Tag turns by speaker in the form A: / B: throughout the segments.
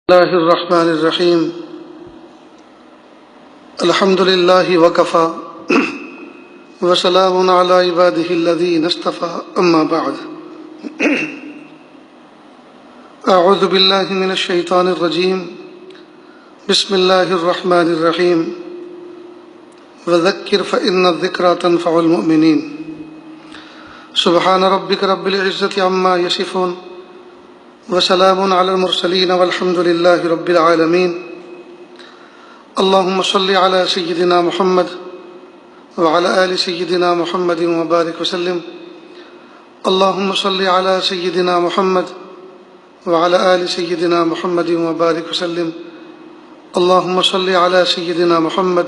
A: الله الرحمن الرحيم الحمد لله وكفى وسلام على عباده الذين اصطفى أما بعد أعوذ بالله من الشيطان الرجيم بسم الله الرحمن الرحيم وذكر فإن الذكرى تنفع المؤمنين سبحان ربك رب العزة عما يصفون وسلام على المرسلين والحمد لله رب العالمين اللهم صل على سيدنا محمد وعلى آل سيدنا محمد وبارك وسلم اللهم صل على سيدنا محمد وعلى آل سيدنا محمد وبارك وسلم اللهم صل على سيدنا محمد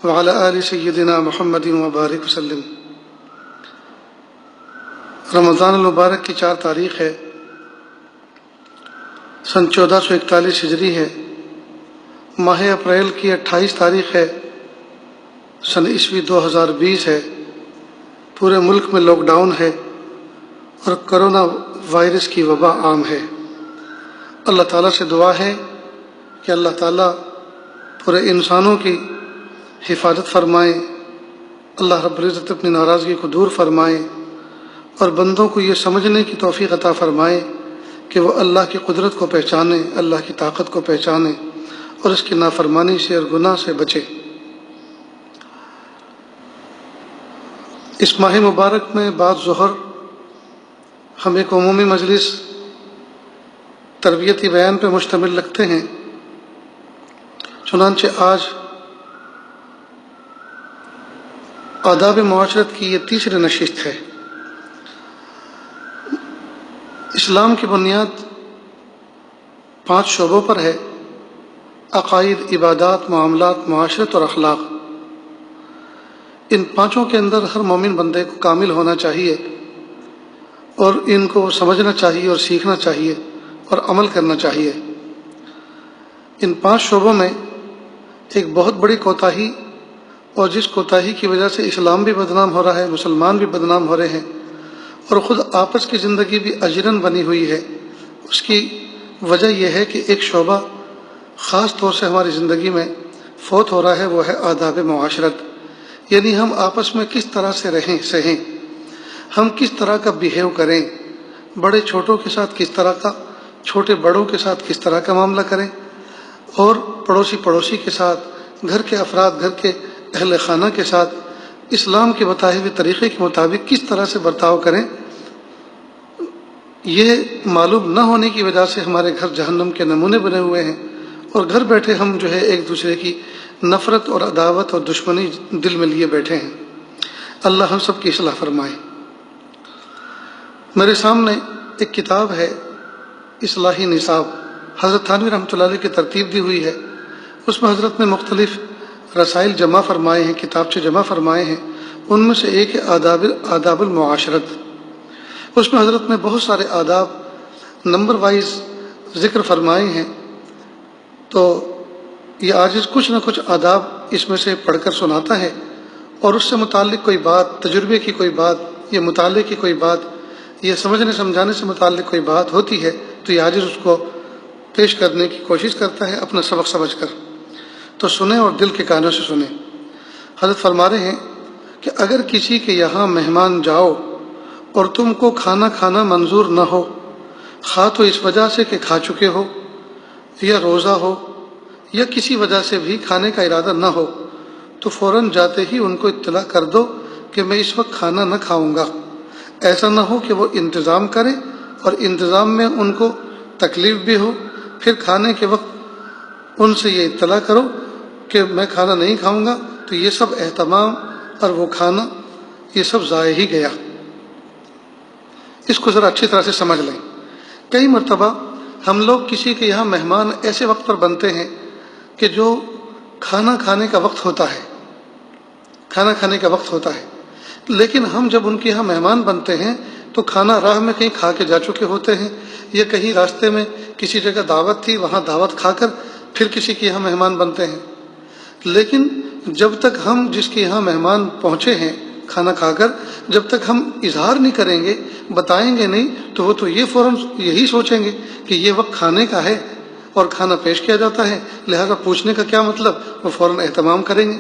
A: وعلى آل سيدنا محمد وبارك وسلم۔ رمضان المبارک کی 4 تاریخ ہے، سن 1441 ہجری ہے۔ ماہ اپریل کی 28 تاریخ ہے، سن عیسوی 2020 ہے۔ پورے ملک میں لاک ڈاؤن ہے اور کرونا وائرس کی وبا عام ہے۔ اللہ تعالیٰ سے دعا ہے کہ اللہ تعالیٰ پورے انسانوں کی حفاظت فرمائے، اللہ رب العزت اپنی ناراضگی کو دور فرمائے اور بندوں کو یہ سمجھنے کی توفیق عطا فرمائے کہ وہ اللہ کی قدرت کو پہچانے، اللہ کی طاقت کو پہچانے اور اس کی نافرمانی سے اور گناہ سے بچے۔ اس ماہ مبارک میں بعد ظہر ہم ایک عمومی مجلس تربیتی بیان پہ مشتمل رکھتے ہیں، چنانچہ آج آداب معاشرت کی یہ 3ری نشست ہے۔ اسلام کی بنیاد 5 شعبوں پر ہے: عقائد، عبادات، معاملات، معاشرت اور اخلاق۔ ان 5 کے اندر ہر مومن بندے کو کامل ہونا چاہیے اور ان کو سمجھنا چاہیے اور سیکھنا چاہیے اور عمل کرنا چاہیے۔ ان 5 شعبوں میں ایک بہت بڑی کوتاہی، اور جس کوتاہی کی وجہ سے اسلام بھی بدنام ہو رہا ہے، مسلمان بھی بدنام ہو رہے ہیں اور خود آپس کی زندگی بھی اجرن بنی ہوئی ہے، اس کی وجہ یہ ہے کہ ایک شعبہ خاص طور سے ہماری زندگی میں فوت ہو رہا ہے، وہ ہے آداب معاشرت۔ یعنی ہم آپس میں کس طرح سے رہیں سہیں، ہم کس طرح کا بیہیو کریں، بڑے چھوٹوں کے ساتھ کس طرح کا، چھوٹے بڑوں کے ساتھ کس طرح کا معاملہ کریں، اور پڑوسی کے ساتھ، گھر کے افراد، گھر کے اہل خانہ کے ساتھ اسلام کے بتائے ہوئے طریقے کے مطابق کس طرح سے برتاؤ کریں۔ یہ معلوم نہ ہونے کی وجہ سے ہمارے گھر جہنم کے نمونے بنے ہوئے ہیں اور گھر بیٹھے ہم ایک دوسرے کی نفرت اور عداوت اور دشمنی دل میں لیے بیٹھے ہیں۔ اللہ ہم سب کی اصلاح فرمائے۔ میرے سامنے ایک کتاب ہے، اصلاحی نصاب، حضرت تھانوی رحمۃ اللہ علیہ کی ترتیب دی ہوئی ہے۔ اس میں حضرت نے مختلف رسائل جمع فرمائے ہیں، کتابچے جمع فرمائے ہیں۔ ان میں سے ایک ہے آداب المعاشرت۔ اس میں حضرت نے بہت سارے آداب نمبر وائز ذکر فرمائے ہیں، تو یہ عاجز کچھ نہ کچھ آداب اس میں سے پڑھ کر سناتا ہے اور اس سے متعلق کوئی بات، تجربے کی کوئی بات، یہ مطالعے کی کوئی بات، یہ سمجھنے سمجھانے سے متعلق کوئی بات ہوتی ہے تو یہ عاجز اس کو پیش کرنے کی کوشش کرتا ہے اپنا سبق سمجھ کر۔ تو سنیں اور دل کے کانوں سے سنیں۔ حضرت فرما رہے ہیں کہ اگر کسی کے یہاں مہمان جاؤ اور تم کو کھانا کھانا منظور نہ ہو، خواہ تو اس وجہ سے کہ کھا چکے ہو یا روزہ ہو یا کسی وجہ سے بھی کھانے کا ارادہ نہ ہو، تو فوراً جاتے ہی ان کو اطلاع کر دو کہ میں اس وقت کھانا نہ کھاؤں گا۔ ایسا نہ ہو کہ وہ انتظام کرے اور انتظام میں ان کو تکلیف بھی ہو، پھر کھانے کے وقت ان سے یہ اطلاع کرو کہ میں کھانا نہیں کھاؤں گا، تو یہ سب اہتمام اور وہ کھانا یہ سب ضائع ہی گیا۔ اس کو ذرا اچھی طرح سے سمجھ لیں۔ کئی مرتبہ ہم لوگ کسی کے یہاں مہمان ایسے وقت پر بنتے ہیں کہ جو کھانا کھانے کا وقت ہوتا ہے، کھانا کھانے کا وقت ہوتا ہے، لیکن ہم جب ان کے یہاں مہمان بنتے ہیں تو کھانا راہ میں کہیں کھا کے جا چکے ہوتے ہیں، یا کہیں راستے میں کسی جگہ دعوت تھی، وہاں دعوت کھا کر پھر کسی کے یہاں مہمان بنتے ہیں۔ لیکن جب تک ہم جس کے یہاں مہمان پہنچے ہیں کھانا کھا کر، جب تک ہم اظہار نہیں کریں گے، بتائیں گے نہیں، تو وہ تو یہ فوراً یہی سوچیں گے کہ یہ وقت کھانے کا ہے اور کھانا پیش کیا جاتا ہے، لہذا پوچھنے کا کیا مطلب، وہ فوراً اہتمام کریں گے۔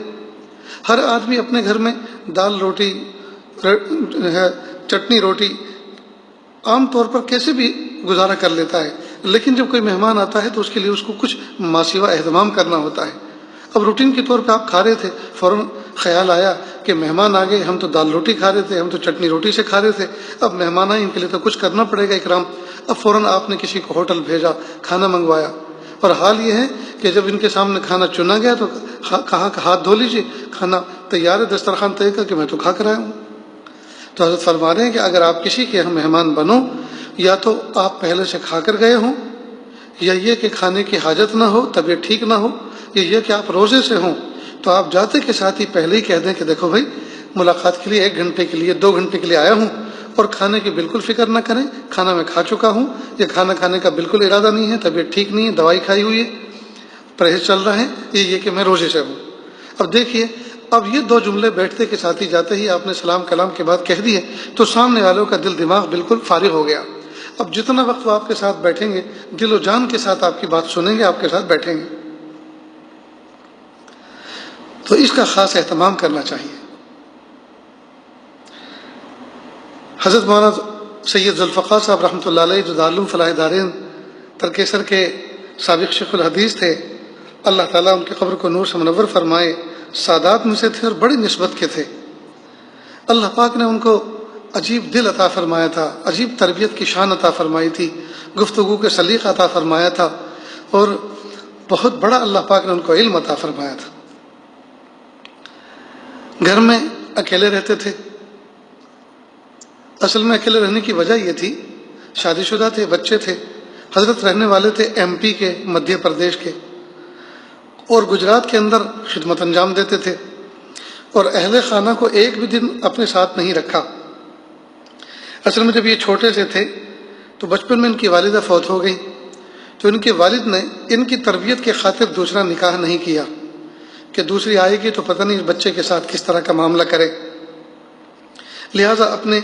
A: ہر آدمی اپنے گھر میں دال روٹی چٹنی روٹی عام طور پر کیسے بھی گزارا کر لیتا ہے، لیکن جب کوئی مہمان آتا ہے تو اس کے لیے اس کو کچھ ماسوا اہتمام کرنا ہوتا ہے۔ اب روٹین کے طور پہ آپ کھا رہے تھے، فوراً خیال آیا کہ مہمان آ گئے، ہم تو دال روٹی کھا رہے تھے، ہم تو چٹنی روٹی سے کھا رہے تھے، اب مہمان آئے ان کے لیے تو کچھ کرنا پڑے گا اکرام۔ اب فوراً آپ نے کسی کو ہوٹل بھیجا، کھانا منگوایا، اور حال یہ ہے کہ جب ان کے سامنے کھانا چنا گیا تو کہا کہ ہاتھ دھو لیجیے، کھانا تیار ہے، دسترخوان طے کر کہ میں تو کھا کر آیا ہوں۔ تو حضرت فرما رہے ہیں کہ اگر آپ کسی کے یہاں مہمان بنو، یا تو آپ پہلے سے کھا کر گئے ہوں، یا یہ کہ کھانے کی حاجت نہ ہو، طبیعت ٹھیک نہ ہو، یا یہ کہ آپ روزے سے ہوں، تو آپ جاتے کے ساتھ ہی پہلے ہی کہہ دیں کہ دیکھو بھائی ملاقات کے لیے 1 گھنٹے کے لیے 2 گھنٹے کے لیے آیا ہوں، اور کھانے کی بالکل فکر نہ کریں، کھانا میں کھا چکا ہوں، یا کھانا کھانے کا بالکل ارادہ نہیں ہے، طبیعت ٹھیک نہیں ہے، دوائی کھائی ہوئی ہے، پرہیز چل رہا ہے، یہ کہ میں روزے سے ہوں۔ اب دیکھیے، اب یہ 2 جملے بیٹھتے کے ساتھ ہی جاتے ہی آپ نے سلام کلام کے بعد کہہ دیے تو سامنے والوں کا دل دماغ بالکل فارغ ہو گیا۔ اب جتنا وقت وہ آپ کے ساتھ بیٹھیں گے، دل و جان کے ساتھ آپ کی بات سنیں گے، آپ کے ساتھ بیٹھیں گے، تو اس کا خاص اہتمام کرنا چاہیے۔ حضرت مولانا سید ذوالفقار صاحب رحمۃ اللہ علیہ، جو دارالعلوم فلاح دارین ترکیسر کے سابق شیخ الحدیث تھے، اللہ تعالیٰ ان کی قبر کو نور سے منور فرمائے، سادات میں سے تھے اور بڑی نسبت کے تھے۔ اللہ پاک نے ان کو عجیب دل عطا فرمایا تھا، عجیب تربیت کی شان عطا فرمائی تھی، گفتگو کے سلیقہ عطا فرمایا تھا، اور بہت بڑا اللہ پاک نے ان کو علم عطا فرمایا تھا۔ گھر میں اکیلے رہتے تھے۔ اصل میں اکیلے رہنے کی وجہ یہ تھی، شادی شدہ تھے، بچے تھے۔ حضرت رہنے والے تھے MP کے، مدھیہ پردیش کے، اور گجرات کے اندر خدمت انجام دیتے تھے، اور اہل خانہ کو ایک بھی دن اپنے ساتھ نہیں رکھا۔ اصل میں جب یہ چھوٹے سے تھے تو بچپن میں ان کی والدہ فوت ہو گئی، تو ان کے والد نے ان کی تربیت کے خاطر دوسرا نکاح نہیں کیا کہ دوسری آئے گی تو پتہ نہیں اس بچے کے ساتھ کس طرح کا معاملہ کرے، لہٰذا اپنے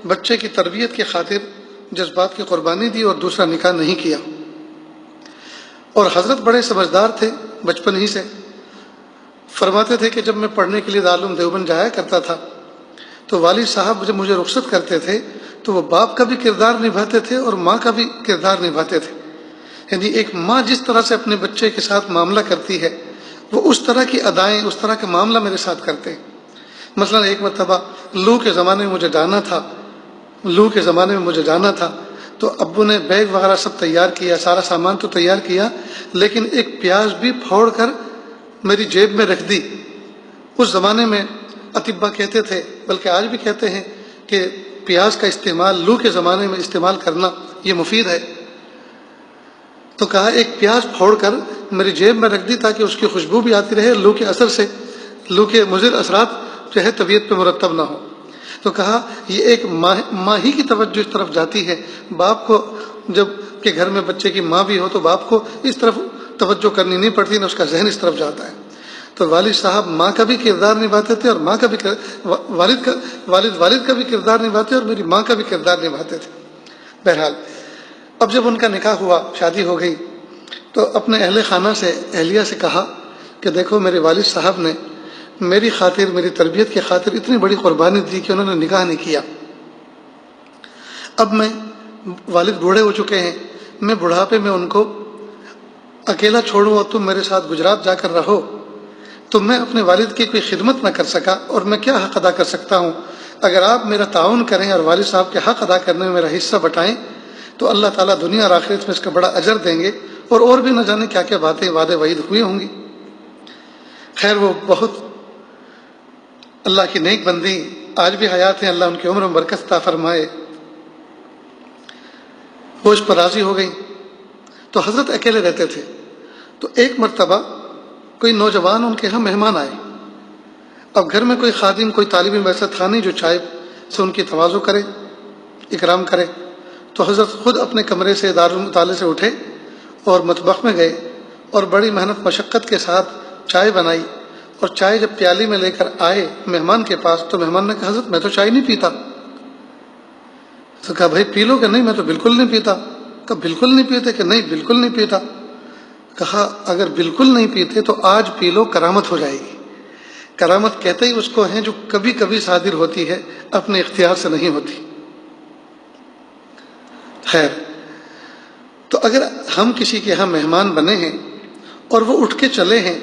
A: بچے کی تربیت کی خاطر جذبات کی قربانی دی اور دوسرا نکاح نہیں کیا۔ اور حضرت بڑے سمجھدار تھے، بچپن ہی سے فرماتے تھے کہ جب میں پڑھنے کے لیے دارالعلوم دیوبند جایا کرتا تھا تو والد صاحب جب مجھے رخصت کرتے تھے تو وہ باپ کا بھی کردار نبھاتے تھے اور ماں کا بھی کردار نبھاتے تھے، یعنی ایک ماں جس طرح سے اپنے بچے کے ساتھ معاملہ کرتی ہے وہ اس طرح کی ادائیں، اس طرح کا معاملہ میرے ساتھ کرتے ہیں۔ مثلا ایک مرتبہ لو کے زمانے میں مجھے جانا تھا تو ابو نے بیگ وغیرہ سب تیار کیا، سارا سامان تو تیار کیا، لیکن ایک پیاز بھی پھوڑ کر میری جیب میں رکھ دی۔ اس زمانے میں اطباء کہتے تھے، بلکہ آج بھی کہتے ہیں کہ پیاز کا استعمال لو کے زمانے میں استعمال کرنا یہ مفید ہے، تو کہا ایک پیاز پھوڑ کر میری جیب میں رکھ دی تاکہ اس کی خوشبو بھی آتی رہے، لو کے اثر سے، لو کے مضر اثرات جو ہے طبیعت پہ مرتب نہ ہو۔ تو کہا یہ ایک ماں ہی کی توجہ اس طرف جاتی ہے، باپ کو جب کہ گھر میں بچے کی ماں بھی ہو تو باپ کو اس طرف توجہ کرنی نہیں پڑتی، نہ اس کا ذہن اس طرف جاتا ہے۔ تو والد صاحب ماں کا بھی کردار نبھاتے تھے اور والد کا بھی کردار نبھاتے اور میری ماں کا بھی کردار نبھاتے تھے۔ بہرحال اب جب ان کا نکاح ہوا، شادی ہو گئی، تو اپنے اہل خانہ سے، اہلیہ سے کہا کہ دیکھو میرے والد صاحب نے میری خاطر، میری تربیت کی خاطر اتنی بڑی قربانی دی کہ انہوں نے نکاح نہیں کیا۔ اب میں والد بوڑھے ہو چکے ہیں، میں بڑھاپے میں ان کو اکیلا چھوڑوں اور تم میرے ساتھ گجرات جا کر رہو، تو میں اپنے والد کی کوئی خدمت نہ کر سکا، اور میں کیا حق ادا کر سکتا ہوں؟ اگر آپ میرا تعاون کریں اور والد صاحب کے حق ادا کرنے میں میرا حصہ بٹائیں تو اللہ تعالیٰ دنیا اور آخرت میں اس کا بڑا اجر دیں گے، اور بھی نہ جانے کیا کیا باتیں وعدے وعید ہوئی ہوں گی۔ خیر وہ بہت اللہ کی نیک بندی، آج بھی حیات ہیں، اللہ ان کی عمر میں برکت عطا فرمائے، وہ اس پر راضی ہو گئی۔ تو حضرت اکیلے رہتے تھے، تو ایک مرتبہ کوئی نوجوان ان کے ہاں مہمان آئے۔ اب گھر میں کوئی خادم، کوئی طالب علم ایسا تھا نہیں جو چائے سے ان کی تواضع کرے، اکرام کرے، تو حضرت خود اپنے کمرے سے دارالمطالعے سے اٹھے اور مطبخ میں گئے اور بڑی محنت مشقت کے ساتھ چائے بنائی، اور چائے جب پیالی میں لے کر آئے مہمان کے پاس تو مہمان نے کہا حضرت میں تو چائے نہیں پیتا۔ تو کہا بھائی پی لو کہ نہیں، میں تو بالکل نہیں پیتا۔ کہا بالکل نہیں پیتے؟ کہ نہیں بالکل نہیں پیتا۔ کہا اگر بالکل نہیں پیتے تو آج پی لو، کرامت ہو جائے گی۔ کرامت کہتے ہی اس کو ہیں جو کبھی کبھی صادر ہوتی ہے، اپنے اختیار سے نہیں ہوتی۔ خیر، تو اگر ہم کسی کے یہاں مہمان بنے ہیں اور وہ اٹھ کے چلے ہیں،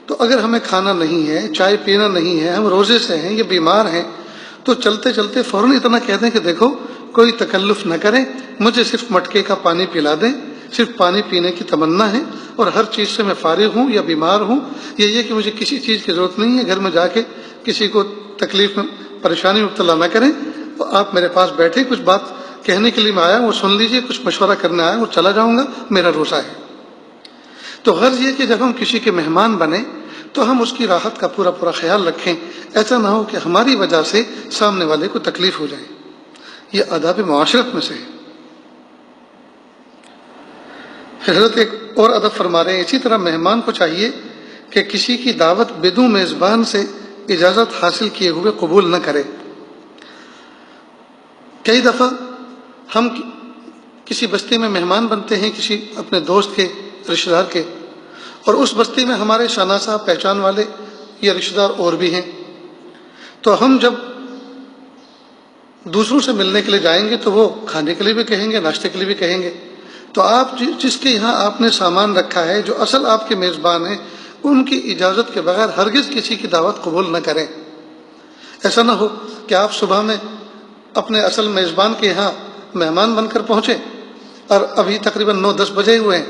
A: تو اگر ہمیں کھانا نہیں ہے، چائے پینا نہیں ہے، ہم روزے سے ہیں یا بیمار ہیں، تو چلتے چلتے فوراً اتنا کہہ دیں کہ دیکھو کوئی تکلف نہ کریں، مجھے صرف مٹکے کا پانی پلا دیں، صرف پانی پینے کی تمنا ہے اور ہر چیز سے میں فارغ ہوں یا بیمار ہوں، یہ کہ مجھے کسی چیز کی ضرورت نہیں ہے، گھر میں جا کے کسی کو تکلیف میں پریشانی میں مبتلا نہ کریں، تو آپ میرے پاس بیٹھے، کچھ بات کہنے کے لیے میں آیا ہوں وہ سن لیجئے، کچھ مشورہ کرنے آیا ہوں وہ چلا جاؤں گا، میرا روزہ ہے۔ تو غرض یہ کہ جب ہم کسی کے مہمان بنیں تو ہم اس کی راحت کا پورا پورا خیال رکھیں، ایسا نہ ہو کہ ہماری وجہ سے سامنے والے کو تکلیف ہو جائے۔ یہ آداب معاشرت میں سے ہے۔ حضرت ایک اور ادب فرما رہے ہیں، اسی طرح مہمان کو چاہیے کہ کسی کی دعوت بدون میزبان سے اجازت حاصل کیے ہوئے قبول نہ کرے۔ کئی دفعہ ہم کسی بستی میں مہمان بنتے ہیں، کسی اپنے دوست کے، رشتہ دار کے، اور اس بستی میں ہمارے شناسا پہچان والے یا رشتہ دار اور بھی ہیں، تو ہم جب دوسروں سے ملنے کے لیے جائیں گے تو وہ کھانے کے لیے بھی کہیں گے، ناشتے کے لیے بھی کہیں گے، تو آپ جس کے یہاں آپ نے سامان رکھا ہے، جو اصل آپ کے میزبان ہیں، ان کی اجازت کے بغیر ہرگز کسی کی دعوت قبول نہ کریں۔ ایسا نہ ہو کہ آپ صبح میں اپنے اصل میزبان کے یہاں مہمان بن کر پہنچے اور ابھی تقریباً 9-10 بجے ہوئے ہیں،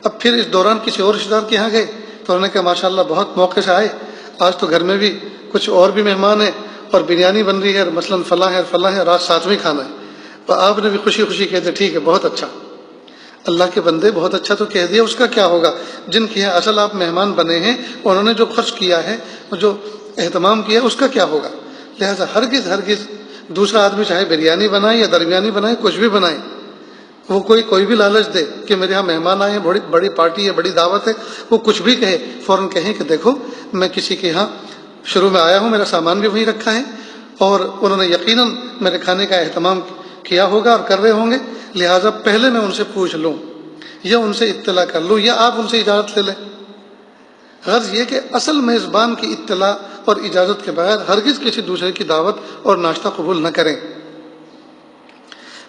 A: اب پھر اس دوران کسی اور رشتہ دار کے یہاں گئے تو انہوں نے کہا ماشاءاللہ بہت موقع سے آئے، آج تو گھر میں بھی کچھ اور بھی مہمان ہیں اور بریانی بن رہی ہے، مثلاً فلاں ہے فلاں ہے، رات ساتھ میں کھانا ہے، تو آپ نے بھی خوشی خوشی کہتے ٹھیک ہے بہت اچھا۔ اللہ کے بندے بہت اچھا تو کہہ دیا، اس کا کیا ہوگا؟ جن کے یہاں اصل آپ مہمان بنے ہیں انہوں نے جو خرچ کیا ہے، جو اہتمام کیا ہے، اس کا کیا ہوگا؟ لہٰذا ہرگز دوسرا آدمی چاہے بریانی بنائے یا درمیانی بنائے، کچھ بھی بنائے، وہ کوئی بھی لالچ دے کہ میرے یہاں مہمان آئے ہیں، بڑی پارٹی ہے، بڑی دعوت ہے، وہ کچھ بھی کہے، فوراً کہیں کہ دیکھو میں کسی کے یہاں شروع میں آیا ہوں، میرا سامان بھی وہیں رکھا ہے اور انہوں نے یقیناً میرے کھانے کا اہتمام کیا ہوگا اور کر رہے ہوں گے، لہٰذا پہلے میں ان سے پوچھ لوں یا ان سے اطلاع کر لوں یا آپ ان سے اجازت لے لیں۔ غرض یہ کہ اصل میزبان کی اطلاع اور اجازت کے بغیر ہرگز کسی دوسرے کی دعوت اور ناشتہ قبول نہ کریں،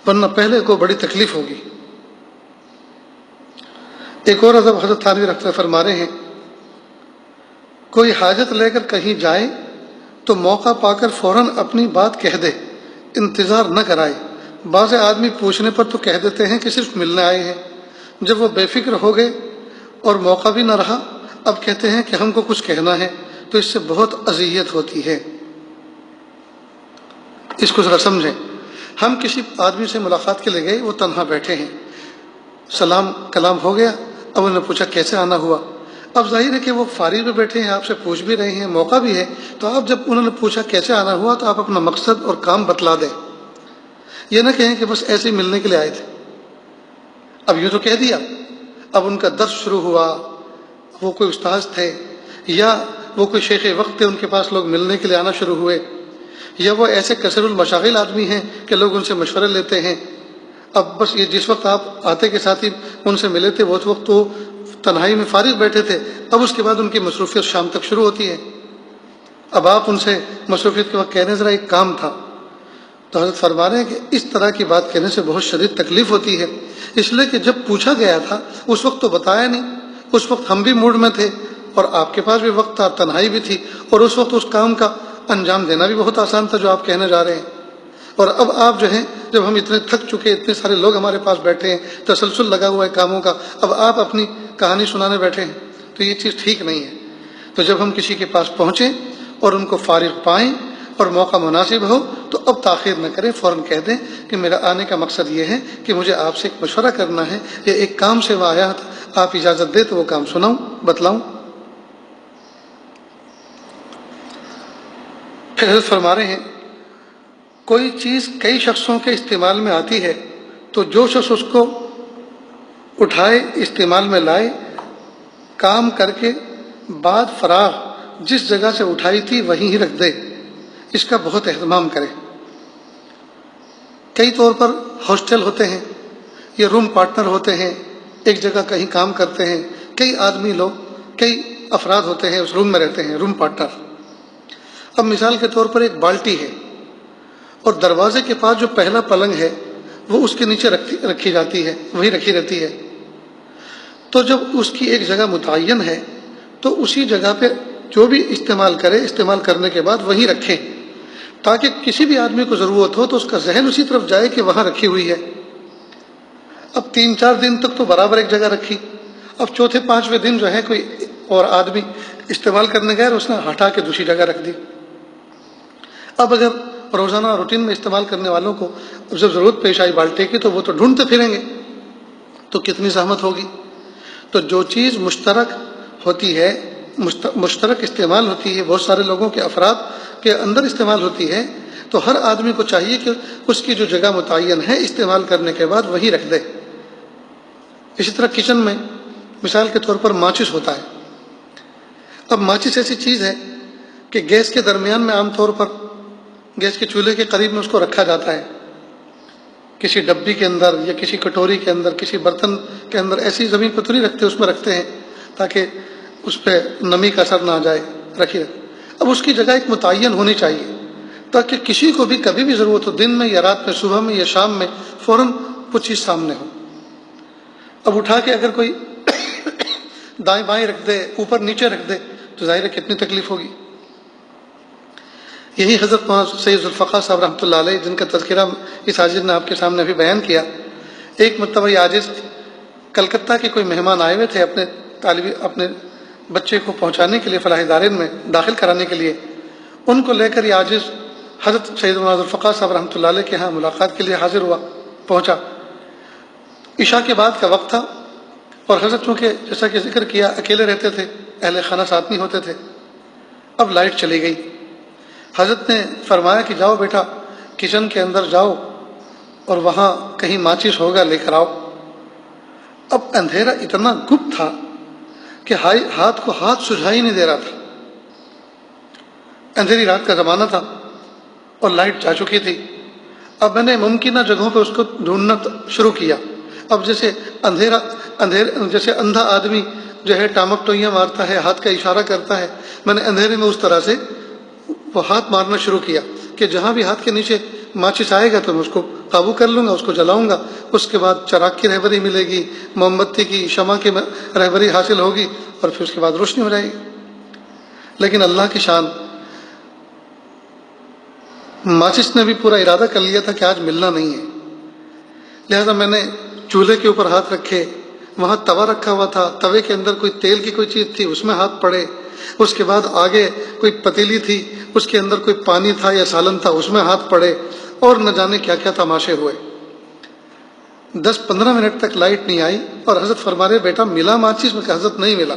A: ورنہ پہلے کو بڑی تکلیف ہوگی۔ ایک اور ادب حضرت تھانوی رحمۃ اللہ فرما رہے ہیں، کوئی حاجت لے کر کہیں جائے تو موقع پا کر فوراً اپنی بات کہہ دے، انتظار نہ کرائے۔ بعض آدمی پوچھنے پر تو کہہ دیتے ہیں کہ صرف ملنے آئے ہیں، جب وہ بے فکر ہو گئے اور موقع بھی نہ رہا، اب کہتے ہیں کہ ہم کو کچھ کہنا ہے، تو اس سے بہت اذیت ہوتی ہے۔ اس کو ذرا سمجھیں، ہم کسی آدمی سے ملاقات کے لیے گئے، وہ تنہا بیٹھے ہیں، سلام کلام ہو گیا، اب انہوں نے پوچھا کیسے آنا ہوا، اب ظاہر ہے کہ وہ فارغ بھی بیٹھے ہیں، آپ سے پوچھ بھی رہے ہیں، موقع بھی ہے، تو آپ جب انہوں نے پوچھا کیسے آنا ہوا تو آپ اپنا مقصد اور کام بتلا دیں، یہ نہ کہیں کہ بس ایسے ہی ملنے کے لیے آئے تھے۔ اب یوں تو کہہ دیا، اب ان کا درس شروع ہوا، وہ کوئی استاذ تھے یا وہ کوئی شیخ وقت تھے، ان کے پاس لوگ ملنے کے لیے آنا شروع ہوئے، یا وہ ایسے کثیر المشاغل آدمی ہیں کہ لوگ ان سے مشورے لیتے ہیں۔ اب بس یہ جس وقت آپ آتے کے ساتھ ہی ان سے ملے تھے، وہ وقت تو تنہائی میں فارغ بیٹھے تھے، اب اس کے بعد ان کی مصروفیت شام تک شروع ہوتی ہے، اب آپ ان سے مصروفیت کے وقت کہنے ذرا ایک کام تھا، تو حضرت فرما رہے ہیں کہ اس طرح کی بات کہنے سے بہت شدید تکلیف ہوتی ہے، اس لیے کہ جب پوچھا گیا تھا اس وقت تو بتایا نہیں، اس وقت ہم بھی موڈ میں تھے اور آپ کے پاس بھی وقت تھا، تنہائی بھی تھی، اور اس وقت اس کام کا انجام دینا بھی بہت آسان تھا جو آپ کہنے جا رہے ہیں، اور اب آپ جو ہیں جب ہم اتنے تھک چکے، اتنے سارے لوگ ہمارے پاس بیٹھے ہیں، تسلسل لگا ہوا ہے کاموں کا، اب آپ اپنی کہانی سنانے بیٹھے ہیں، تو یہ چیز ٹھیک نہیں ہے۔ تو جب ہم کسی کے پاس پہنچیں اور ان کو فارغ پائیں اور موقع مناسب ہو تو اب تاخیر نہ کریں، فوراً کہہ دیں کہ میرا آنے کا مقصد یہ ہے کہ مجھے آپ سے ایک مشورہ کرنا ہے، یا ایک کام سے میں آیا تھا، آپ اجازت دیں تو وہ کام سناؤں، بتلاؤں۔ پھر حضرت فرما رہے ہیں، کوئی چیز کئی شخصوں کے استعمال میں آتی ہے تو جو شخص اس کو اٹھائے، استعمال میں لائے، کام کر کے بعد فراغ جس جگہ سے اٹھائی تھی وہیں ہی رکھ دے، اس کا بہت اہتمام کرے۔ کئی طور پر ہاسٹل ہوتے ہیں یا روم پارٹنر ہوتے ہیں، ایک جگہ کہیں کام کرتے ہیں، کئی آدمی لوگ، کئی افراد ہوتے ہیں اس روم میں رہتے ہیں، روم پارٹنر۔ اب مثال کے طور پر ایک بالٹی ہے اور دروازے کے پاس جو پہلا پلنگ ہے وہ اس کے نیچے رکھی جاتی ہے، وہی رکھی رہتی ہے۔ تو جب اس کی ایک جگہ متعین ہے تو اسی جگہ پہ جو بھی استعمال کرے، استعمال کرنے کے بعد وہیں رکھیں، تاکہ کسی بھی آدمی کو ضرورت ہو تو اس کا ذہن اسی طرف جائے کہ وہاں رکھی ہوئی ہے۔ اب 3-4 دن تک تو برابر ایک جگہ رکھی، اب چوتھے 5ویں دن جو ہے کوئی اور آدمی استعمال کرنے گیا، اس نے ہٹا کے دوسری جگہ رکھ دی۔ اب اگر روزانہ روٹین میں استعمال کرنے والوں کو جب ضرورت پیش آئی بالٹی کی تو وہ تو ڈھونڈتے پھریں گے، تو کتنی زحمت ہوگی۔ تو جو چیز مشترک ہوتی ہے، مشترک استعمال ہوتی ہے، بہت سارے لوگوں کے افراد کے اندر استعمال ہوتی ہے، تو ہر آدمی کو چاہیے کہ اس کی جو جگہ متعین ہے استعمال کرنے کے بعد وہیں رکھ دے۔ اسی طرح کچن میں مثال کے طور پر ماچس ہوتا ہے۔ اب ماچس ایسی چیز ہے کہ گیس کے درمیان میں عام طور پر گیس کے چولہے کے قریب میں اس کو رکھا جاتا ہے، کسی ڈبی کے اندر یا کسی کٹوری کے اندر، کسی برتن کے اندر، ایسی زمین پہ تو نہیں رکھتے، اس میں رکھتے ہیں تاکہ اس پہ نمی کا اثر نہ آ جائے، رکھیے۔ اب اس کی جگہ ایک متعین ہونی چاہیے تاکہ کسی کو بھی کبھی بھی ضرورت ہو، دن میں یا رات میں، صبح میں یا شام میں، فوراً وہ چیز سامنے ہو۔ اب اٹھا کے اگر کوئی دائیں بائیں رکھ دے، اوپر نیچے رکھ دے تو ظاہر ہے کتنی تکلیف ہوگی۔ یہی حضرت مولانا سید ذوالفقار صاحب رحمۃ اللہ علیہ، جن کا تذکرہ اس حاضر نے آپ کے سامنے ابھی بیان کیا، ایک مرتبہ یہ عاجز کلکتہ کے کوئی مہمان آئے ہوئے تھے اپنے بچے کو پہنچانے کے لیے فلاح دارین میں داخل کرانے کے لیے۔ ان کو لے کر یہ عاجز حضرت سید مولانا ذوالفقار صاحب رحمۃ اللہ علیہ کے ہاں ملاقات کے لیے حاضر ہوا، پہنچا۔ عشاء کے بعد کا وقت تھا اور حضرت چونکہ جیسا کہ ذکر کیا اکیلے رہتے تھے، اہل خانہ ساتھ نہیں ہوتے تھے۔ اب لائٹ چلی گئی، حضرت نے فرمایا کہ جاؤ بیٹا کچن کے اندر جاؤ اور وہاں کہیں ماچس ہوگا لے کر آؤ۔ اب اندھیرا اتنا گپت تھا کہ ہاتھ کو ہاتھ سجھا ہی نہیں دے رہا تھا، اندھیری رات کا زمانہ تھا اور لائٹ جا چکی تھی۔ اب میں نے ممکنہ جگہوں پہ اس کو ڈھونڈنا شروع کیا۔ اب جیسے جیسے اندھا آدمی جو ہے ٹامک ٹوئیاں مارتا ہے، ہاتھ کا اشارہ کرتا ہے، میں نے اندھیرے میں اس طرح سے وہ ہاتھ مارنا شروع کیا کہ جہاں بھی ہاتھ کے نیچے ماچس آئے گا تو میں اس کو قابو کر لوں گا، اس کو جلاؤں گا۔ اس کے بعد چراغ کی رہبری ملے گی، موم بتی کی، شمع کی رہبری حاصل ہوگی اور پھر اس کے بعد روشنی ہو جائے گی۔ لیکن اللہ کی شان، ماچس نے بھی پورا ارادہ کر لیا تھا کہ آج ملنا نہیں ہے، لہذا میں نے چولہے کے اوپر ہاتھ رکھے، وہاں توا رکھا ہوا تھا، توے کے اندر کوئی تیل کی کوئی چیز تھی، اس میں ہاتھ پڑے، اس کے بعد آگے کوئی پتیلی تھی، اس کے اندر کوئی پانی تھا یا سالن تھا، اس میں ہاتھ پڑے، اور نہ جانے کیا کیا تماشے ہوئے۔ 10-15 منٹ تک لائٹ نہیں آئی اور حضرت فرما رہے بیٹا ملا ماچس؟ میں کہ حضرت نہیں ملا۔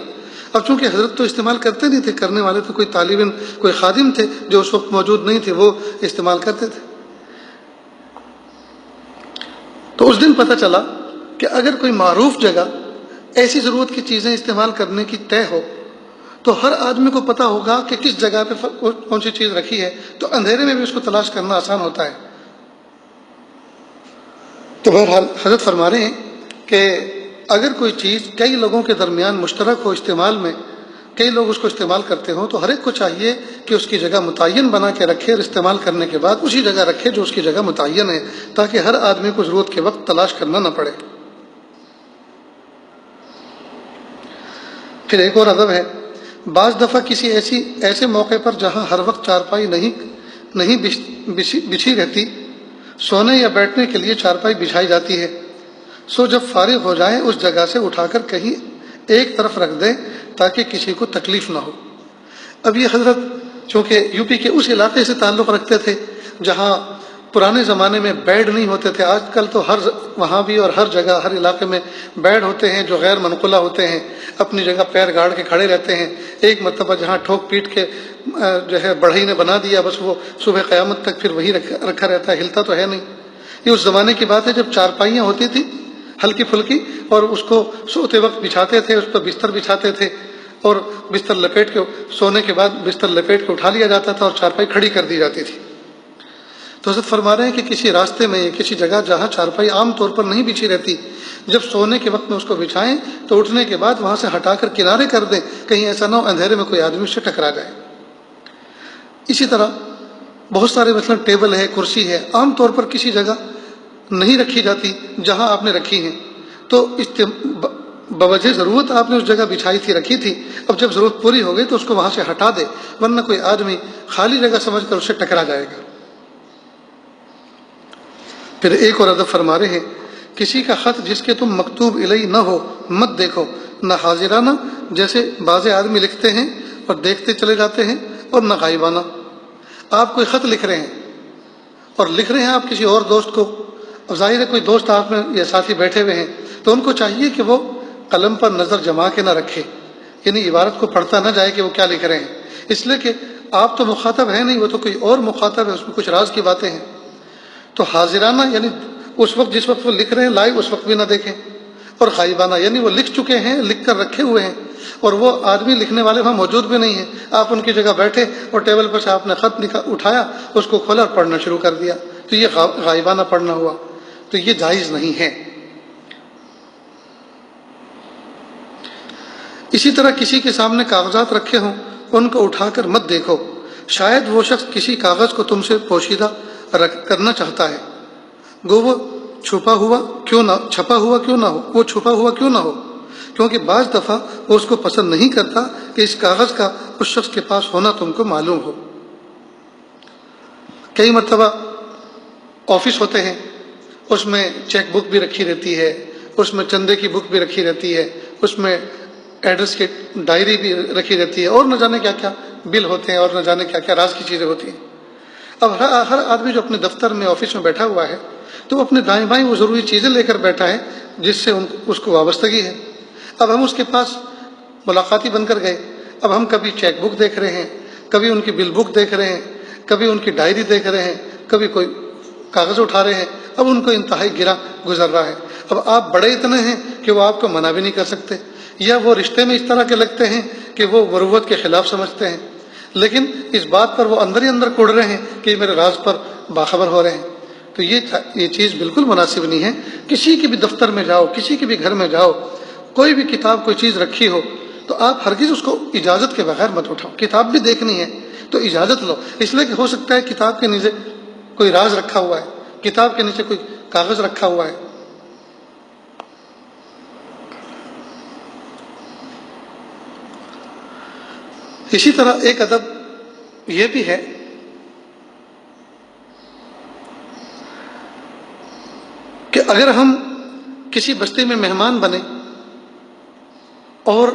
A: اب چونکہ حضرت تو استعمال کرتے نہیں تھے، کرنے والے تو کوئی طالب علم، کوئی خادم تھے جو اس وقت موجود نہیں تھے، وہ استعمال کرتے تھے۔ تو اس دن پتہ چلا کہ اگر کوئی معروف جگہ ایسی ضرورت کی چیزیں استعمال کرنے کی طے ہو تو ہر آدمی کو پتہ ہوگا کہ کس جگہ پہ کون سی چیز رکھی ہے، تو اندھیرے میں بھی اس کو تلاش کرنا آسان ہوتا ہے۔ تو بہرحال حضرت فرما رہے ہیں کہ اگر کوئی چیز کئی لوگوں کے درمیان مشترک ہو استعمال میں، کئی لوگ اس کو استعمال کرتے ہوں، تو ہر ایک کو چاہیے کہ اس کی جگہ متعین بنا کے رکھے اور استعمال کرنے کے بعد اسی جگہ رکھے جو اس کی جگہ متعین ہے، تاکہ ہر آدمی کو ضرورت کے وقت تلاش کرنا نہ پڑے۔ پھر ایک اور ادب ہے، بعض دفعہ کسی ایسے موقع پر جہاں ہر وقت چارپائی نہیں بچھی رہتی، سونے یا بیٹھنے کے لیے چارپائی بچھائی جاتی ہے، سو جب فارغ ہو جائیں اس جگہ سے اٹھا کر کہیں ایک طرف رکھ دیں تاکہ کسی کو تکلیف نہ ہو۔ اب یہ حضرت چونکہ یو پی کے اس علاقے سے تعلق رکھتے تھے جہاں پرانے زمانے میں بیڈ نہیں ہوتے تھے، آج کل تو وہاں بھی اور ہر جگہ ہر علاقے میں بیڈ ہوتے ہیں جو غیر منقولہ ہوتے ہیں، اپنی جگہ پیر گاڑ کے کھڑے رہتے ہیں۔ ایک مرتبہ جہاں ٹھوک پیٹ کے جو ہے بڑھئی نے بنا دیا، بس وہ صبح قیامت تک پھر وہی رکھا رہتا ہے، ہلتا تو ہے نہیں۔ یہ اس زمانے کی بات ہے جب چارپائیاں ہوتی تھی ہلکی پھلکی، اور اس کو سوتے وقت بچھاتے تھے، اس پر بستر بچھاتے تھے اور بستر لپیٹ کے سونے کے بعد بستر لپیٹ کے اٹھا لیا جاتا تھا اور چارپائی کھڑی کر دی جاتی تھی۔ تو حضرت فرما رہے ہیں کہ کسی راستے میں، کسی جگہ جہاں چارپائی عام طور پر نہیں بچھی رہتی، جب سونے کے وقت میں اس کو بچھائیں تو اٹھنے کے بعد وہاں سے ہٹا کر کنارے کر دیں، کہیں ایسا نہ ہو اندھیرے میں کوئی آدمی اس سے ٹکرا جائے۔ اسی طرح بہت سارے مثلا ٹیبل ہے، کرسی ہے، عام طور پر کسی جگہ نہیں رکھی جاتی، جہاں آپ نے رکھی ہیں تو بوجہ ضرورت آپ نے اس جگہ بچھائی تھی، رکھی تھی، اب جب ضرورت پوری ہو گئی تو اس کو وہاں سے ہٹا دے، ورنہ کوئی آدمی خالی جگہ سمجھ کر اسے ٹکرا جائے گا۔ پھر ایک اور ادب فرما رہے ہیں، کسی کا خط جس کے تم مکتوب الیہ نہ ہو مت دیکھو، نہ حاضرانہ جیسے بعض آدمی لکھتے ہیں اور دیکھتے چلے جاتے ہیں، اور نہ غائبانہ۔ آپ کوئی خط لکھ رہے ہیں اور لکھ رہے ہیں آپ کسی اور دوست کو، اور ظاہر ہے کوئی دوست آپ میں یا ساتھی بیٹھے ہوئے ہیں، تو ان کو چاہیے کہ وہ قلم پر نظر جما کے نہ رکھے، یعنی عبارت کو پڑھتا نہ جائے کہ وہ کیا لکھ رہے ہیں، اس لیے کہ آپ تو مخاطب ہیں نہیں، وہ تو کوئی اور مخاطب ہے، اس میں کچھ راز کی باتیں ہیں۔ تو حاضرانہ یعنی اس وقت جس وقت وہ لکھ رہے ہیں لائیو اس وقت بھی نہ دیکھیں، اور غائبانہ یعنی وہ لکھ چکے ہیں، لکھ کر رکھے ہوئے ہیں اور وہ آدمی لکھنے والے وہاں موجود بھی نہیں ہیں، آپ ان کی جگہ بیٹھے اور ٹیبل پر سے آپ نے خط اٹھایا، اس کو کھولا اور پڑھنا شروع کر دیا، تو یہ غائبانہ پڑھنا ہوا، تو یہ جائز نہیں ہے۔ اسی طرح کسی کے سامنے کاغذات رکھے ہوں ان کو اٹھا کر مت دیکھو، شاید وہ شخص کسی کاغذ کو تم سے پوشیدہ کرنا چاہتا ہے، گو وہ چھپا ہوا کیوں نہ ہو، وہ چھپا ہوا کیوں نہ ہو، کیونکہ بعض دفعہ وہ اس کو پسند نہیں کرتا کہ اس کاغذ کا اس شخص کے پاس ہونا تم کو معلوم ہو۔ کئی مرتبہ آفس ہوتے ہیں، اس میں چیک بک بھی رکھی رہتی ہے، اس میں چندے کی بک بھی رکھی رہتی ہے، اس میں ایڈریس کی ڈائری بھی رکھی رہتی ہے، اور نہ جانے کیا کیا بل ہوتے ہیں، اور نہ جانے کیا کیا راز کی چیزیں ہوتی ہیں۔ اب ہر آدمی جو اپنے دفتر میں آفس میں بیٹھا ہوا ہے تو وہ اپنے دائیں بائیں وہ ضروری چیزیں لے کر بیٹھا ہے جس سے اس کو وابستگی ہے۔ اب ہم اس کے پاس ملاقاتی بن کر گئے، اب ہم کبھی چیک بک دیکھ رہے ہیں، کبھی ان کی بل بک دیکھ رہے ہیں، کبھی ان کی ڈائری دیکھ رہے ہیں، کبھی کوئی کاغذ اٹھا رہے ہیں، اب ان کو انتہائی گرا گزر رہا ہے۔ اب آپ بڑے اتنے ہیں کہ وہ آپ کو منع بھی نہیں کر سکتے، یا وہ رشتے میں اس طرح کے لگتے ہیں کہ وہ مروت کے خلاف سمجھتے ہیں، لیکن اس بات پر وہ اندر ہی اندر کڑ رہے ہیں کہ میرے راز پر باخبر ہو رہے ہیں۔ تو یہ چیز بالکل مناسب نہیں ہے۔ کسی کے بھی دفتر میں جاؤ، کسی کے بھی گھر میں جاؤ، کوئی بھی کتاب کوئی چیز رکھی ہو تو آپ ہرگز اس کو اجازت کے بغیر مت اٹھاؤ۔ کتاب بھی دیکھنی ہے تو اجازت لو، اس لیے کہ ہو سکتا ہے کتاب کے نیچے کوئی راز رکھا ہوا ہے، کتاب کے نیچے کوئی کاغذ رکھا ہوا ہے۔ اسی طرح ایک ادب یہ بھی ہے کہ اگر ہم کسی بستی میں مہمان بنے اور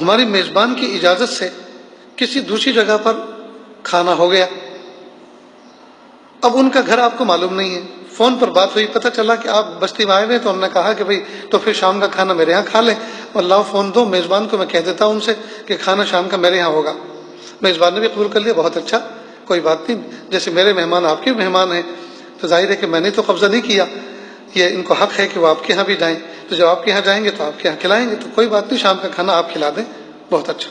A: ہماری میزبان کی اجازت سے کسی دوسری جگہ پر کھانا ہو گیا، اب ان کا گھر آپ کو معلوم نہیں ہے، فون پر بات ہوئی، پتہ چلا کہ آپ بستی میں آئے ہوئے، تو انہوں نے کہا کہ بھئی تو پھر شام کا کھانا میرے یہاں کھا لیں، اور لاؤ فون دو میزبان کو، میں کہہ دیتا ہوں ان سے کہ کھانا شام کا میرے یہاں ہوگا۔ میزبان نے بھی قبول کر لیا، بہت اچھا، کوئی بات نہیں، جیسے میرے مہمان آپ کے مہمان ہیں، تو ظاہر ہے کہ میں نے تو قبضہ نہیں کیا، یہ ان کو حق ہے کہ وہ آپ کے ہاں بھی جائیں، تو جب آپ کے ہاں جائیں گے تو آپ کے ہاں کھلائیں گے، تو کوئی بات نہیں، شام کا کھانا آپ کھلا دیں، بہت اچھا۔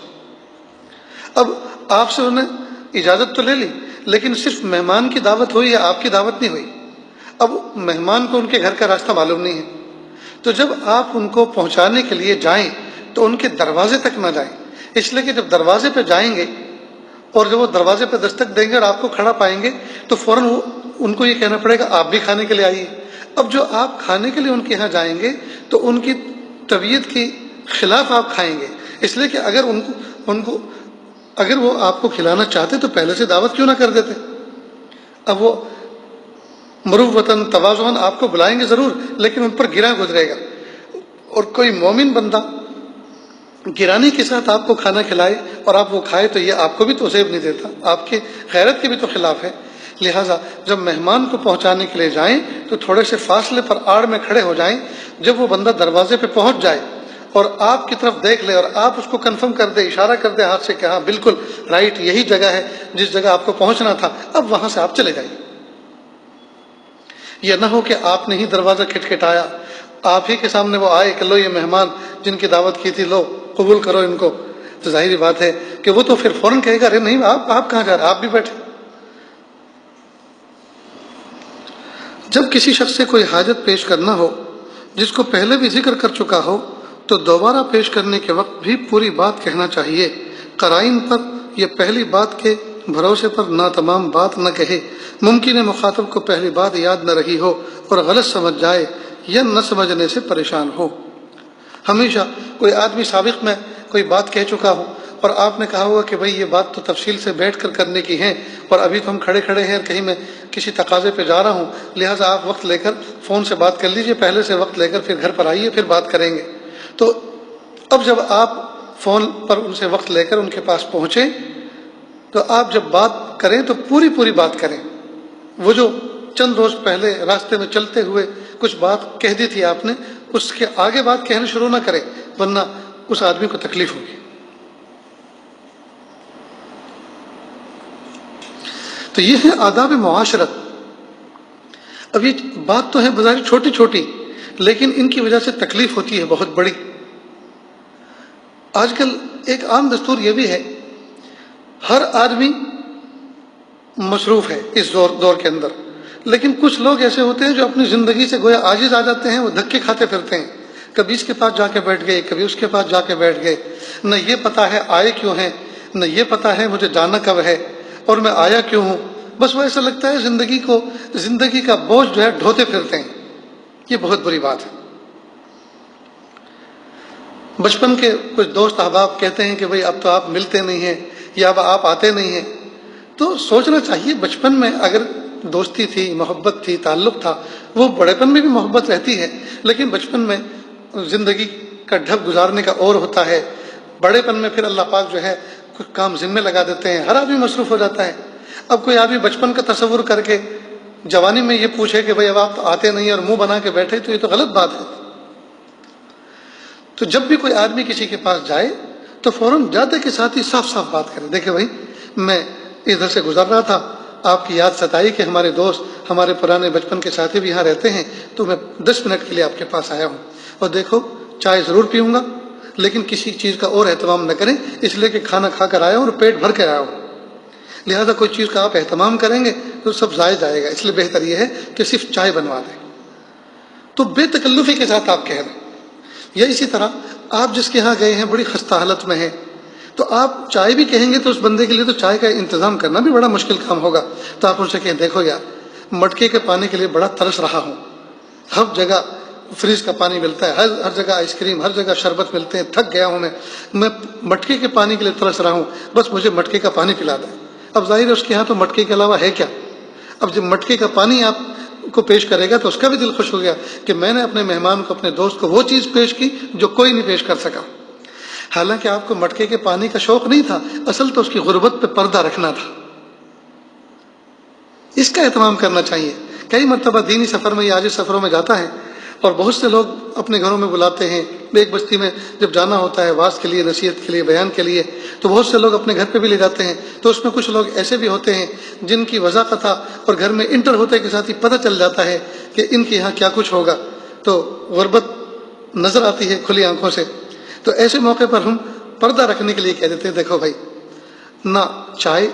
A: اب آپ سے انہوں نے اجازت تو لے لی، لیکن صرف مہمان کی دعوت ہوئی ہے، آپ کی دعوت نہیں ہوئی۔ اب مہمان کو ان کے گھر کا راستہ معلوم نہیں ہے، تو جب آپ ان کو پہنچانے کے لیے جائیں تو ان کے دروازے تک نہ جائیں، اس لیے کہ جب دروازے پہ جائیں گے اور جب وہ دروازے پہ دستک دیں گے اور آپ کو کھڑا پائیں گے تو فوراً ان کو یہ کہنا پڑے گا آپ بھی کھانے کے لیے آئیے۔ اب جو آپ کھانے کے لیے ان کے یہاں جائیں گے تو ان کی طبیعت کے خلاف آپ کھائیں گے، اس لیے کہ اگر وہ آپ کو کھلانا چاہتے تو پہلے سے دعوت کیوں نہ کر دیتے۔ اب وہ مروتاً تواضعاً آپ کو بلائیں گے ضرور، لیکن ان پر گرا گزرے گا، اور کوئی مومن بندہ گرانی کے ساتھ آپ کو کھانا کھلائے اور آپ وہ کھائے تو یہ آپ کو بھی توصیب نہیں دیتا، آپ کے غیرت کے بھی تو خلاف ہے۔ لہٰذا جب مہمان کو پہنچانے کے لیے جائیں تو تھوڑے سے فاصلے پر آڑ میں کھڑے ہو جائیں، جب وہ بندہ دروازے پہ پہنچ جائے اور آپ کی طرف دیکھ لے اور آپ اس کو کنفرم کر دے، اشارہ کر دے ہاتھ سے کہ ہاں بالکل رائٹ، یہی جگہ ہے جس جگہ آپ کو پہنچنا تھا، اب وہاں سے آپ چلے جائیے۔ یہ نہ ہو کہ آپ نے ہی دروازہ کھٹکھٹایا، آپ ہی کے سامنے وہ آئے کہ لو یہ مہمان جن کی دعوت کی تھی، لو قبول کرو ان کو، تو ظاہری بات ہے کہ وہ تو پھر فوراً کہے گا ارے نہیں آپ کہاں جا رہے، آپ بھی بیٹھے۔ جب کسی شخص سے کوئی حاجت پیش کرنا ہو جس کو پہلے بھی ذکر کر چکا ہو تو دوبارہ پیش کرنے کے وقت بھی پوری بات کہنا چاہیے۔ قرائن پر یہ پہلی بات کے بھروسے پر ناتمام بات نہ کہے۔ ممکن ہے مخاطب کو پہلی بات یاد نہ رہی ہو اور غلط سمجھ جائے یا نہ سمجھنے سے پریشان ہو۔ ہمیشہ کوئی آدمی سابق میں کوئی بات کہہ چکا ہو اور آپ نے کہا ہوگا کہ بھئی یہ بات تو تفصیل سے بیٹھ کر کرنے کی ہے، اور ابھی تو ہم کھڑے کھڑے ہیں اور کہیں میں کسی تقاضے پہ جا رہا ہوں، لہٰذا آپ وقت لے کر فون سے بات کر لیجئے، پہلے سے وقت لے کر پھر گھر پر آئیے، پھر بات کریں گے۔ تو اب جب آپ فون پر ان سے وقت لے کر ان کے پاس پہنچیں تو آپ جب بات کریں تو پوری بات کریں۔ وہ جو چند روز پہلے راستے میں چلتے ہوئے کچھ بات کہہ دی تھی آپ نے، اس کے آگے بات کہنا شروع نہ کریں، ورنہ اس آدمی کو تکلیف ہوگی۔ تو یہ ہے آداب معاشرت۔ اب یہ بات تو ہے بظاہر چھوٹی چھوٹی، لیکن ان کی وجہ سے تکلیف ہوتی ہے بہت بڑی۔ آج کل ایک عام دستور یہ بھی ہے، ہر آدمی مصروف ہے اس دور کے اندر، لیکن کچھ لوگ ایسے ہوتے ہیں جو اپنی زندگی سے گویا عاجز آ جاتے ہیں، وہ دھکے کھاتے پھرتے ہیں، کبھی اس کے پاس جا کے بیٹھ گئے، کبھی اس کے پاس جا کے بیٹھ گئے، نہ یہ پتا ہے آئے کیوں ہیں، نہ یہ پتا ہے مجھے جانا کب ہے اور میں آیا کیوں ہوں۔ بس وہ ایسا لگتا ہے زندگی کا بوجھ جو ہے ڈھوتے پھرتے ہیں۔ یہ بہت بری بات ہے۔ بچپن کے کچھ دوست احباب کہتے ہیں کہ بھئی اب تو آپ ملتے نہیں ہیں یا اب آپ آتے نہیں ہیں، تو سوچنا چاہیے بچپن میں اگر دوستی تھی، محبت تھی، تعلق تھا، وہ بڑے پن میں بھی محبت رہتی ہے، لیکن بچپن میں زندگی کا ڈھب گزارنے کا اور ہوتا ہے، بڑے پن میں پھر اللہ پاک جو ہے کچھ کام ذمہ لگا دیتے ہیں، ہر آدمی مصروف ہو جاتا ہے۔ اب کوئی آدمی بچپن کا تصور کر کے جوانی میں یہ پوچھے کہ بھئی اب آپ تو آتے نہیں اور منہ بنا کے بیٹھے، تو یہ تو غلط بات ہے۔ تو جب بھی کوئی آدمی کسی کے پاس جائے تو فوراً جاتے کے ساتھ ہی صاف صاف بات کرے، دیکھیں بھائی میں ادھر سے گزر رہا تھا، آپ کی یاد ستائی کہ ہمارے دوست، ہمارے پرانے بچپن کے ساتھی بھی یہاں رہتے ہیں، تو میں 10 منٹ کے لیے آپ کے پاس آیا ہوں، اور دیکھو چائے ضرور پیوں گا، لیکن کسی چیز کا اور اہتمام نہ کریں، اس لیے کہ کھانا کھا کر آیا ہوں اور پیٹ بھر کے آیا ہوں، لہذا کوئی چیز کا آپ اہتمام کریں گے تو سب ضائع جائے گا، اس لیے بہتر یہ ہے کہ صرف چائے بنوا دیں۔ تو بے تکلفی کے ساتھ آپ کہہ رہے ہیں۔ یا اسی طرح آپ جس کے ہاں گئے ہیں بڑی خستہ حالت میں ہیں، تو آپ چائے بھی کہیں گے تو اس بندے کے لیے تو چائے کا انتظام کرنا بھی بڑا مشکل کام ہوگا، تو آپ ان سے کہیں دیکھو یار مٹکے کے پانی کے لیے بڑا ترس رہا ہوں، ہر جگہ فریج کا پانی ملتا ہے، ہر جگہ آئس کریم، ہر جگہ شربت ملتے ہیں، تھک گیا ہوں میں مٹکے کے پانی کے لیے ترس رہا ہوں، بس مجھے مٹکے کا پانی پلا دیں۔ اب ظاہر ہے اس کے ہاں تو مٹکے کے علاوہ ہے کیا؟ اب جب مٹکے کا پانی آپ کو پیش کرے گا تو اس کا بھی دل خوش ہو گیا کہ میں نے اپنے مہمان کو، اپنے دوست کو وہ چیز پیش کی جو کوئی نہیں پیش کر سکا۔ حالانکہ آپ کو مٹکے کے پانی کا شوق نہیں تھا، اصل تو اس کی غربت پہ پردہ رکھنا تھا۔ اس کا اہتمام کرنا چاہیے۔ کئی مرتبہ دینی سفر میں یا عاجز سفروں میں جاتا ہے اور بہت سے لوگ اپنے گھروں میں بلاتے ہیں، ایک بستی میں جب جانا ہوتا ہے وعظ کے لیے، نصیحت کے لیے، بیان کے لیے، تو بہت سے لوگ اپنے گھر پہ بھی لے جاتے ہیں، تو اس میں کچھ لوگ ایسے بھی ہوتے ہیں جن کی وضاحت اور گھر میں انٹر ہوتے کے ساتھ ہی پتہ چل جاتا ہے کہ ان کے یہاں کیا کچھ ہوگا، تو غربت نظر آتی ہے کھلی آنکھوں سے۔ تو ایسے موقع پر ہم پردہ رکھنے کے لیے کہہ دیتے ہیں دیکھو بھائی نہ چائے،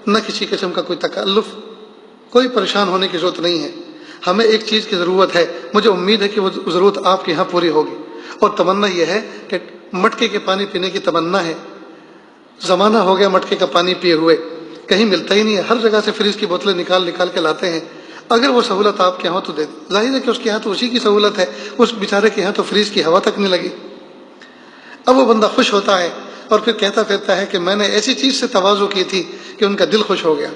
A: نہ کسی قسم کا کوئی تکلف، کوئی پریشان ہونے کی ضرورت نہیں ہے، ہمیں ایک چیز کی ضرورت ہے، مجھے امید ہے کہ وہ ضرورت آپ کے یہاں پوری ہوگی، اور تمنا یہ ہے کہ مٹکے کے پانی پینے کی تمنا ہے۔ زمانہ ہو گیا مٹکے کا پانی پیے ہوئے، کہیں ملتا ہی نہیں ہے، ہر جگہ سے فریج کی بوتلیں نکال کے لاتے ہیں۔ اگر وہ سہولت آپ کے یہاں تو دے دیں، ظاہر ہے کہ اس کے یہاں تو اسی کی سہولت ہے، اس بیچارے کے یہاں تو فریج کی ہوا تک نہیں لگی۔ اب وہ بندہ خوش ہوتا ہے اور پھر کہتا پھرتا ہے کہ میں نے ایسی چیز سے تواضع کی تھی کہ ان کا دل خوش ہو گیا،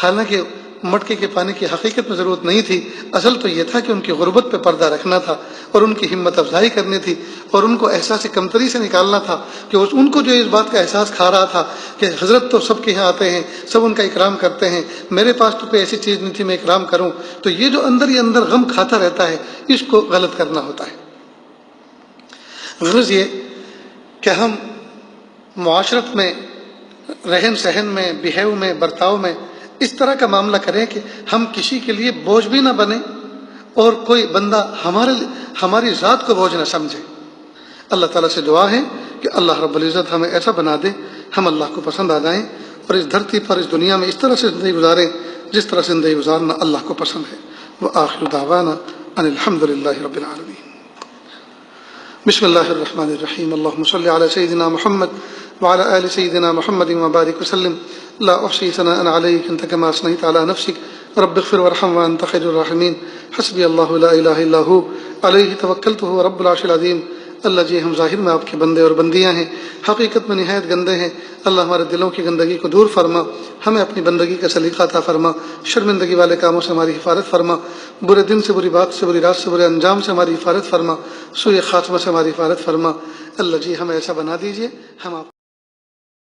A: حالانکہ مٹکے کے پانی کی حقیقت میں ضرورت نہیں تھی، اصل تو یہ تھا کہ ان کی غربت پہ پردہ رکھنا تھا اور ان کی ہمت افزائی کرنی تھی اور ان کو احساس کمتری سے نکالنا تھا، کہ ان کو جو اس بات کا احساس کھا رہا تھا کہ حضرت تو سب کے یہاں آتے ہیں، سب ان کا اکرام کرتے ہیں، میرے پاس تو کوئی ایسی چیز نہیں تھی میں اکرام کروں، تو یہ جو اندر ہی اندر غم کھاتا رہتا ہے، اس کو غلط کرنا ہوتا ہے۔ غرض یہ کہ ہم معاشرت میں، رہن سہن میں، بیہیو میں، برتاؤ میں اس طرح کا معاملہ کریں کہ ہم کسی کے لیے بوجھ بھی نہ بنیں اور کوئی بندہ ہماری ذات کو بوجھ نہ سمجھے۔ اللہ تعالیٰ سے دعا ہے کہ اللہ رب العزت ہمیں ایسا بنا دے ہم اللہ کو پسند آ جائیں اور اس دھرتی پر، اس دنیا میں اس طرح سے زندگی گزاریں جس طرح سے زندگی گزارنا اللہ کو پسند ہے۔ وآخر دعوانا ان الحمد للہ رب العالمین۔ بسم اللہ الرحمن الرحیم اللہم صلی علی سیدنا محمد وعلی آل سیدنا محمد وبارک وسلم لا احصی ثناء علیک انت کما اثنیت علی نفسک رب اغفر وارحم وانت خیر الراحمین حسبی اللہ لا الہ الا ہو علیہ توکلت هو رب العرش العظیم۔ اللہ جی ہم ظاہر میں آپ کے بندے اور بندیاں ہیں، حقیقت میں نہایت گندے ہیں۔ اللہ ہمارے دلوں کی گندگی کو دور فرما، ہمیں اپنی بندگی کا سلیقہ عطا فرما، شرمندگی والے کاموں سے ہماری حفاظت فرما، برے دن سے، بری بات سے، بری رات سے، برے انجام سے ہماری حفاظت فرما، سوء خاتمہ سے ہماری حفاظت فرما۔ اللہ جی ہمیں ایسا بنا دیجئے ہم آپ